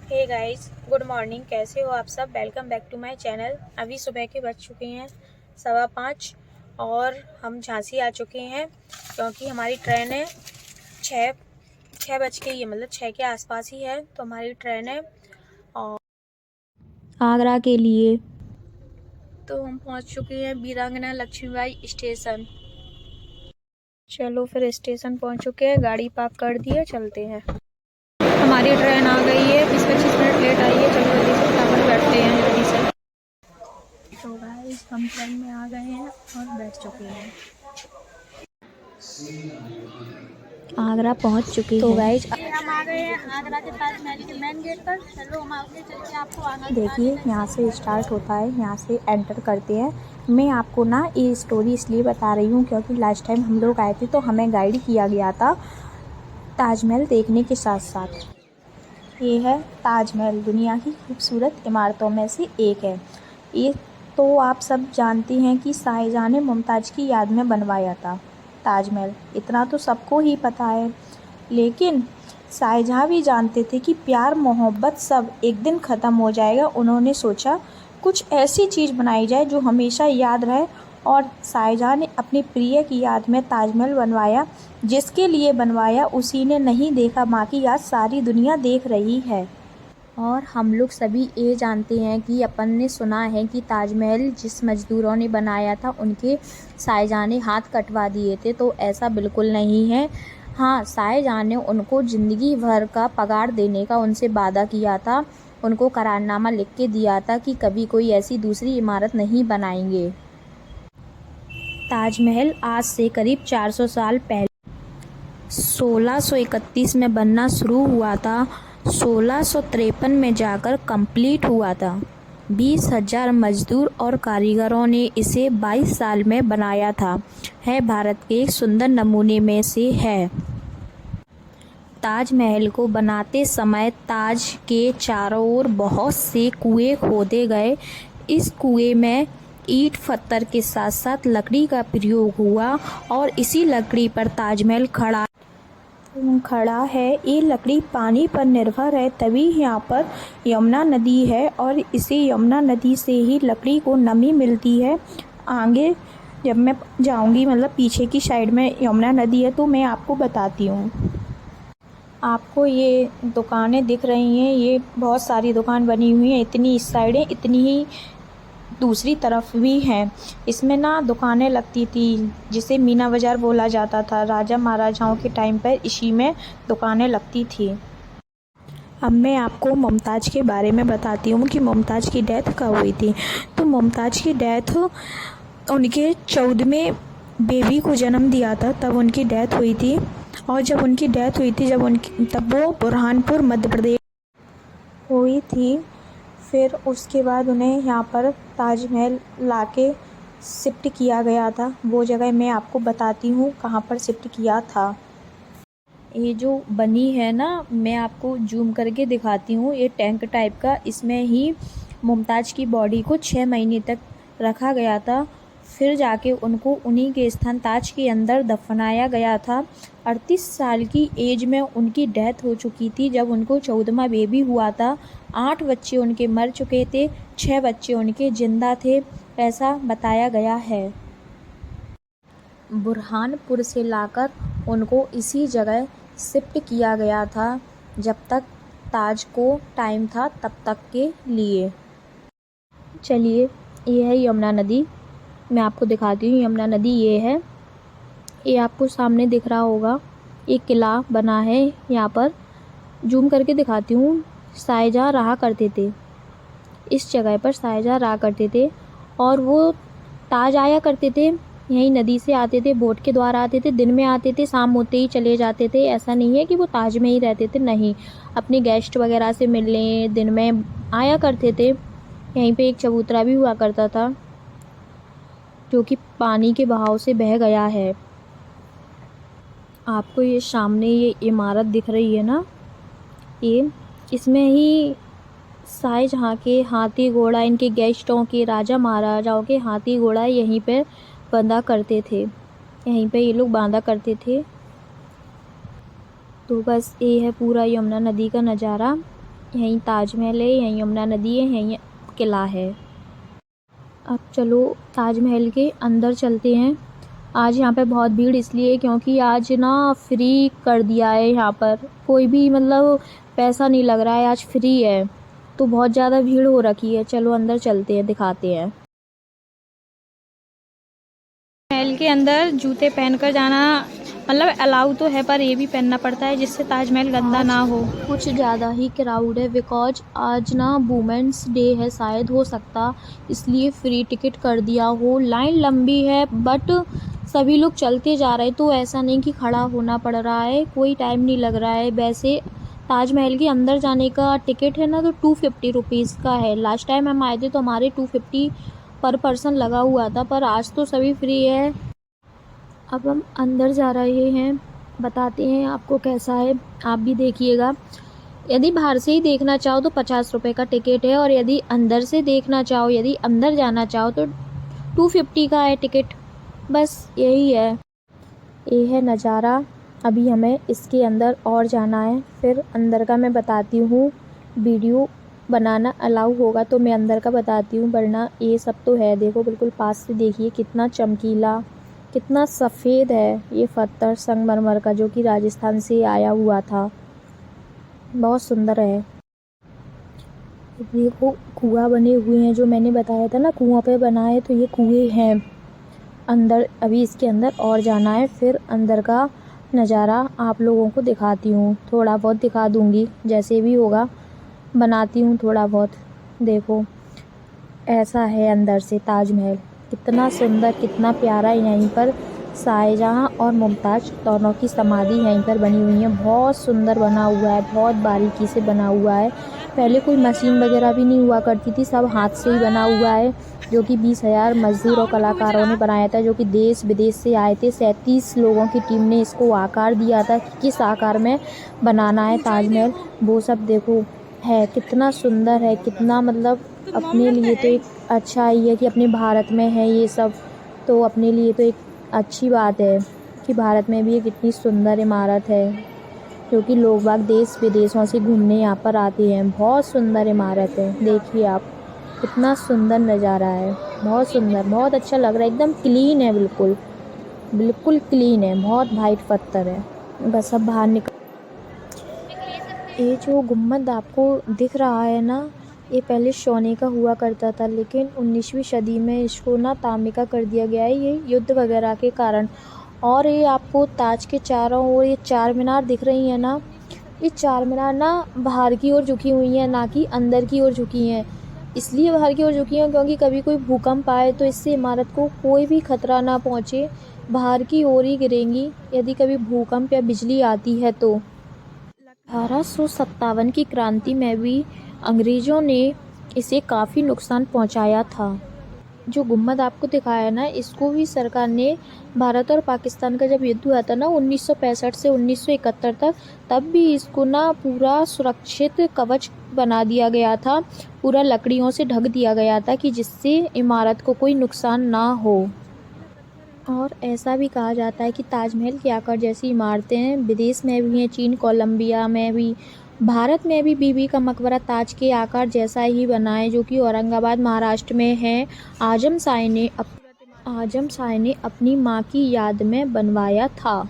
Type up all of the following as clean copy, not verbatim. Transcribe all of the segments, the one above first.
Hey guys, good morning. कैसे हो आप सब? Welcome back to my channel. अभी सुबह के बज चुके हैं 5:15 और हम झांसी आ चुके हैं क्योंकि हमारी ट्रेन है 6 बज के ही है, मतलब 6 के आसपास ही है तो हमारी ट्रेन है और आगरा के लिए। तो हम पहुंच चुके हैं वीरांगना लक्ष्मीबाई स्टेशन। चलो फिर स्टेशन पहुंच चुके हैं, गाड़ी पार्क कर दी है, चलते हैं। हमारी ट्रेन आ गई है, 20-25 मिनट लेट आई है। चलो जल्दी से फटाफट बैठते हैं जल्दी से। तो गाइस हम ट्रेन में आ गए हैं और बैठ चुके हैं। आगरा पहुंच चुके हैं। तो गाइस हम आ गए हैं आगरा के ताजमहल के मेन गेट पर। चलो हम आगे चल के आपको आगे देखिए यहाँ से स्टार्ट होता है, यहाँ से एंटर करते हैं। मैं आपको ना ये स्टोरी इसलिए बता रही हूँ क्योंकि लास्ट टाइम हम लोग आए थे तो हमें गाइड किया गया था ताजमहल देखने के साथ साथ। ये है ताजमहल, दुनिया की खूबसूरत इमारतों में से एक है। ये तो आप सब जानते हैं कि शाहजहां ने मुमताज़ की याद में बनवाया था ताजमहल, इतना तो सबको ही पता है। लेकिन शाहजहां भी जानते थे कि प्यार मोहब्बत सब एक दिन ख़त्म हो जाएगा। उन्होंने सोचा कुछ ऐसी चीज़ बनाई जाए जो हमेशा याद रहे, और शाहजहां ने अपनी प्रिय की याद में ताजमहल बनवाया। जिसके लिए बनवाया उसी ने नहीं देखा, बाकी आज सारी दुनिया देख रही है। और हम लोग सभी ये जानते हैं कि अपन ने सुना है कि ताजमहल जिस मज़दूरों ने बनाया था उनके शाहजहां ने हाथ कटवा दिए थे, तो ऐसा बिल्कुल नहीं है। हाँ, शाहजहां ने उनको ज़िंदगी भर का पगार देने का उनसे वादा किया था, उनको करारनामा लिख के दिया था कि कभी कोई ऐसी दूसरी इमारत नहीं बनाएंगे। ताजमहल आज से करीब 400 साल पहले 1631 में बनना शुरू हुआ था। 1653 में जाकर कंप्लीट हुआ था। 20,000 मजदूर और कारीगरों ने इसे 22 साल में बनाया था। है भारत के एक सुंदर नमूने में से है। ताजमहल को बनाते समय ताज के चारों ओर बहुत से कुएं खोदे गए। इस कुएं में ईंट पत्थर के साथ साथ लकड़ी का प्रयोग हुआ और इसी लकड़ी पर ताजमहल खड़ा है। ये लकड़ी पानी पर निर्भर है, तभी यहाँ पर यमुना नदी है और इसी यमुना नदी से ही लकड़ी को नमी मिलती है। आगे जब मैं जाऊँगी, मतलब पीछे की साइड में यमुना नदी है, तो मैं आपको बताती हूँ। आपको ये दुकानें दिख रही हैं, ये बहुत सारी दुकान बनी हुई हैं। इतनी इस साइड है, इतनी ही दूसरी तरफ भी हैं। इसमें ना दुकानें लगती थी, जिसे मीना बाज़ार बोला जाता था। राजा महाराजाओं के टाइम पर इसी में दुकानें लगती थी। अब मैं आपको मुमताज़ के बारे में बताती हूँ कि मुमताज़ की डेथ कब हुई थी। तो मुमताज़ की डेथ उनके 14वें बेबी को जन्म दिया था, तब उनकी डेथ हुई थी। और जब उनकी डेथ हुई थी तब वो बुरहानपुर मध्य प्रदेश हुई थी। फिर उसके बाद उन्हें यहाँ पर ताजमहल लाके शिफ्ट किया गया था। वो जगह मैं आपको बताती हूँ कहाँ पर शिफ्ट किया था। ये जो बनी है ना, मैं आपको जूम करके दिखाती हूँ। ये टैंक टाइप का, इसमें ही मुमताज़ की बॉडी को 6 महीने तक रखा गया था। फिर जाके उनको उन्हीं के स्थान ताज के अंदर दफनाया गया था। 38 साल की एज में उनकी डेथ हो चुकी थी जब उनको 14वां बेबी हुआ था। 8 बच्चे उनके मर चुके थे, 6 बच्चे उनके जिंदा थे, ऐसा बताया गया है। बुरहानपुर से लाकर उनको इसी जगह शिफ्ट किया गया था, जब तक ताज को टाइम था तब तक के लिए। चलिए, ये है यमुना नदी, मैं आपको दिखाती हूँ। यमुना नदी ये है, ये आपको सामने दिख रहा होगा। एक किला बना है यहाँ पर, जूम करके दिखाती हूँ। शाहजहां रहा करते थे इस जगह पर, शाहजहां रहा करते थे और वो ताज आया करते थे। यहीं नदी से आते थे, बोट के द्वारा आते थे, दिन में आते थे, शाम होते ही चले जाते थे। ऐसा नहीं है कि वो ताज में ही रहते थे, नहीं, अपने गेस्ट वगैरह से मिलने दिन में आया करते थे। यहीं पे एक चबूतरा भी हुआ करता था जो कि पानी के बहाव से बह गया है। आपको ये सामने ये इमारत दिख रही है ना, ये इसमें ही शाहजहां के हाथी घोड़ा, इनके गेस्टों के, राजा महाराजाओं के हाथी घोड़ा यहीं पे बांधा करते थे, यहीं पे ये लोग बांधा करते थे। तो बस ये है पूरा यमुना नदी का नज़ारा। यहीं ताजमहल है, यहीं यमुना नदी है, यहीं किला है। अब चलो ताजमहल के अंदर चलते हैं। आज यहाँ पे बहुत भीड़ इसलिए क्योंकि आज ना फ्री कर दिया है, यहाँ पर कोई भी मतलब पैसा नहीं लग रहा है, आज फ्री है, तो बहुत ज़्यादा भीड़ हो रखी है। चलो अंदर चलते हैं, दिखाते हैं। महल के अंदर जूते पहनकर जाना मतलब अलाउ तो है, पर ये भी पहनना पड़ता है जिससे ताजमहल गंदा ना हो। कुछ ज़्यादा ही क्राउड है बिकॉज आज ना वुमेंस डे है, शायद हो सकता इसलिए फ्री टिकट कर दिया हो। लाइन लंबी है बट सभी लोग चलते जा रहे हैं, तो ऐसा नहीं कि खड़ा होना पड़ रहा है, कोई टाइम नहीं लग रहा है। वैसे ताजमहल के अंदर जाने का टिकट है ना तो 250 रुपीज़ का है। लास्ट टाइम हम आए थे तो हमारे 250 पर पर्सन लगा हुआ था, पर आज तो सभी फ्री है। अब हम अंदर जा रहे हैं, बताते हैं आपको कैसा है, आप भी देखिएगा। यदि बाहर से ही देखना चाहो तो 50 रुपये का टिकट है, और यदि अंदर से देखना चाहो, यदि अंदर जाना चाहो तो 250 का है टिकट। बस यही है, ये है नज़ारा। अभी हमें इसके अंदर और जाना है, फिर अंदर का मैं बताती हूँ। वीडियो बनाना अलाउ होगा तो मैं अंदर का बताती हूँ, वरना ये सब तो है। देखो बिल्कुल पास से देखिए कितना चमकीला, कितना सफ़ेद है ये पत्थर संगमरमर का, जो कि राजस्थान से आया हुआ था। बहुत सुंदर है। देखो कुआं बने हुए हैं, जो मैंने बताया था ना कुआं पे बना है, तो ये कुएं हैं अंदर। अभी इसके अंदर और जाना है, फिर अंदर का नज़ारा आप लोगों को दिखाती हूँ। थोड़ा बहुत दिखा दूँगी, जैसे भी होगा बनाती हूँ थोड़ा बहुत। देखो ऐसा है अंदर से ताजमहल, कितना सुंदर, कितना प्यारा। यहीं पर शाहजहाँ और मुमताज़ दोनों की समाधि यहीं पर बनी हुई है। बहुत सुंदर बना हुआ है, बहुत बारीकी से बना हुआ है। पहले कोई मशीन वगैरह भी नहीं हुआ करती थी, सब हाथ से ही बना हुआ है, जो कि 20,000 मजदूर और कलाकारों ने बनाया था, जो कि देश विदेश से आए थे। 37 लोगों की टीम ने इसको आकार दिया था कि किस आकार में बनाना है ताजमहल। वो सब देखो है, कितना सुंदर है, कितना मतलब अपने लिए तो एक अच्छा ही है कि अपने भारत में है ये सब, तो अपने लिए तो एक अच्छी बात है कि भारत में भी एक इतनी सुंदर इमारत है, क्योंकि लोग बाग देश विदेशों से घूमने यहाँ पर आते हैं। बहुत सुंदर इमारत है, देखिए आप कितना सुंदर नज़ारा है, बहुत सुंदर, बहुत अच्छा लग रहा है। एकदम क्लीन है, बिल्कुल बिल्कुल क्लीन है, बहुत वाइट पत्थर है। बस अब बाहर निकल। ये जो गुम्बद आपको दिख रहा है ना, ये पहले सोने का हुआ करता था, लेकिन 19वीं सदी में इसको ना तांबे का कर दिया गया है, ये युद्ध वगैरह के कारण। और ये आपको ताज के चारों ओर ये चार मीनार दिख रही हैं ना, ये चार मीनार ना बाहर की ओर झुकी हुई हैं, ना कि अंदर की ओर झुकी हैं। इसलिए बाहर की ओर झुकी हैं क्योंकि कभी कोई भूकंप आए तो इससे इमारत को कोई भी खतरा ना पहुँचे, बाहर की ओर ही गिरेंगी यदि कभी भूकंप या बिजली आती है तो। 1857 की क्रांति में भी अंग्रेज़ों ने इसे काफ़ी नुकसान पहुंचाया था। जो गुम्बद आपको दिखाया ना, इसको भी सरकार ने, भारत और पाकिस्तान का जब युद्ध हुआ था ना 1965 से 1971 तक, तब भी इसको ना पूरा सुरक्षित कवच बना दिया गया था, पूरा लकड़ियों से ढक दिया गया था कि जिससे इमारत को कोई नुकसान ना हो। और ऐसा भी कहा जाता है कि ताजमहल के आकार जैसी इमारतें विदेश में भी हैं, चीन, कोलंबिया में भी, भारत में भी बीबी का मकबरा ताज के आकार जैसा ही बना है, जो कि औरंगाबाद महाराष्ट्र में है। आजम शाह ने अपनी माँ की याद में बनवाया था।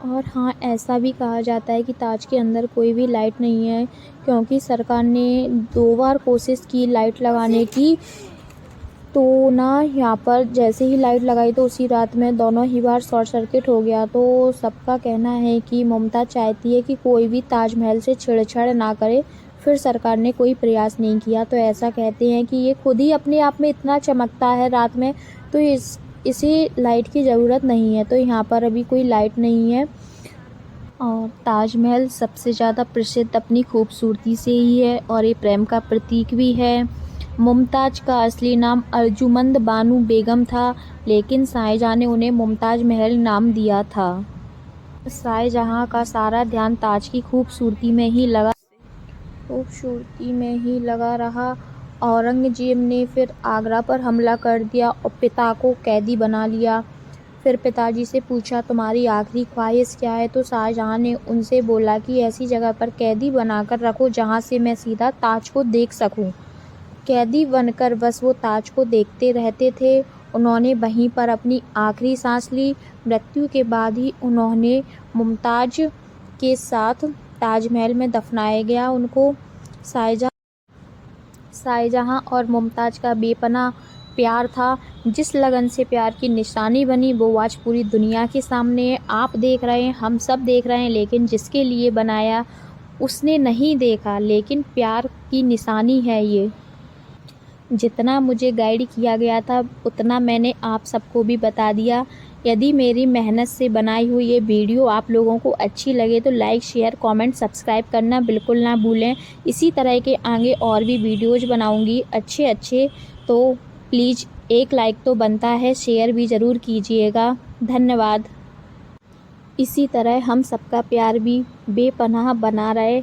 और हाँ, ऐसा भी कहा जाता है कि ताज के अंदर कोई भी लाइट नहीं है, क्योंकि सरकार ने 2 बार कोशिश की लाइट लगाने की, तो ना यहाँ पर जैसे ही लाइट लगाई तो उसी रात में दोनों ही बार शॉर्ट सर्किट हो गया। तो सबका कहना है कि मुमताज़ चाहती है कि कोई भी ताजमहल से छेड़छाड़ ना करे, फिर सरकार ने कोई प्रयास नहीं किया। तो ऐसा कहते हैं कि ये खुद ही अपने आप में इतना चमकता है रात में, तो इसे लाइट की ज़रूरत नहीं है, तो यहाँ पर अभी कोई लाइट नहीं है। और ताजमहल सबसे ज़्यादा प्रसिद्ध अपनी खूबसूरती से ही है, और ये प्रेम का प्रतीक भी है। मुमताज़ का असली नाम अर्जुमंद बानू बेगम था, लेकिन शाहजहाँ ने उन्हें मुमताज़ महल नाम दिया था। शाहजहाँ का सारा ध्यान ताज की खूबसूरती में ही लगा रहा। औरंगजेब ने फिर आगरा पर हमला कर दिया और पिता को कैदी बना लिया। फिर पिताजी से पूछा तुम्हारी आखिरी ख्वाहिश क्या है, तो शाहजहां ने उनसे बोला कि ऐसी जगह पर कैदी बनाकर रखो जहां से मैं सीधा ताज को देख सकूं। कैदी बनकर बस वो ताज को देखते रहते थे। उन्होंने वहीं पर अपनी आखिरी सांस ली। मृत्यु के बाद ही उन्होंने मुमताज के साथ ताजमहल में दफनाया गया। उनको शाहजहां और मुमताज का बेपनाह प्यार था। जिस लगन से प्यार की निशानी बनी वो आज पूरी दुनिया के सामने है। आप देख रहे हैं, हम सब देख रहे हैं, लेकिन जिसके लिए बनाया उसने नहीं देखा, लेकिन प्यार की निशानी है ये। जितना मुझे गाइड किया गया था उतना मैंने आप सबको भी बता दिया। यदि मेरी मेहनत से बनाई हुई ये वीडियो आप लोगों को अच्छी लगे तो लाइक, शेयर, कमेंट, सब्सक्राइब करना बिल्कुल ना भूलें। इसी तरह के आगे और भी वीडियोज़ बनाऊंगी अच्छे, तो प्लीज़ एक लाइक तो बनता है, शेयर भी ज़रूर कीजिएगा। धन्यवाद। इसी तरह हम सबका प्यार भी बेपनाह बना रहे।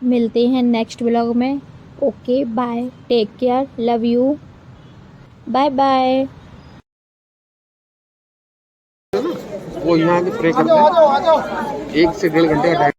मिलते हैं नेक्स्ट व्लॉग में। Okay bye, take care, love you, bye bye. वो यहाँ के प्रे करते हैं 1 से 1.5 घंटे का टाइम